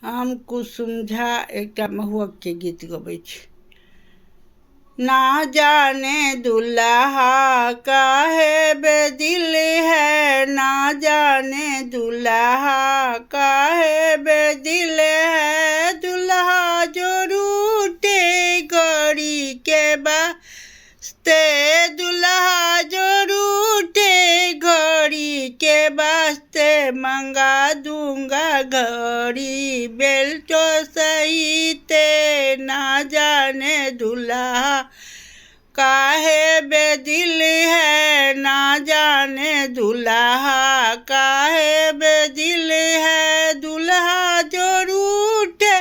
हम कुसुम झा एकटा महुअक के गीत गबै छी। ना जाने दुल्हा काहे बेदिल है, ना जाने दुल्हा काहे बेदिल है। दुल्हा जो रूठे घड़ी के वास्ते, दुल्हा जो रूठे घड़ी के वास्ते, मंगा दूंगा घड़ी बेल्टो सही ते। ना जाने दुल्हा काहे बेदिल है, ना जाने दुल्हा काहे बेदिल है। दुल्हा जो रूठे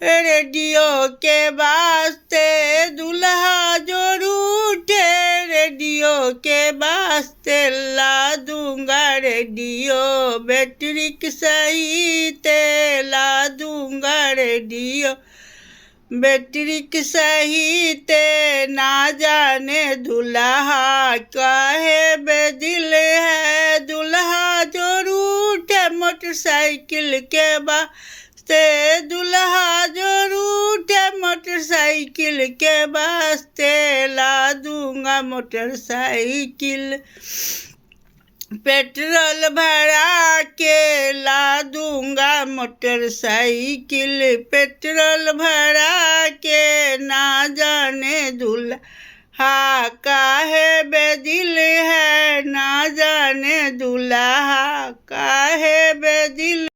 रेडियो के वास्ते, दुल्हा जो रूठे रेडियो के वास्ते, ला दूंगा रेडियो बैटरी सही ते। ला दूंगा रेडियो बैटरी सही ते। ना जाने दुल्हा काहे बेदिल है, दुल्हा जो रूठे मोटरसाइकिल के वास्ते, दुल्हा जो रूठे मोटरसाइकिल के वास्ते, ला दूंगा मोटरसाइकिल पेट्रोल भरा के। ला दूंगा मोटरसाइकिल पेट्रोल भरा के। ना जाने दुल्हा काहे बेदिल है, ना जाने दुल्हा काहे बेदिल।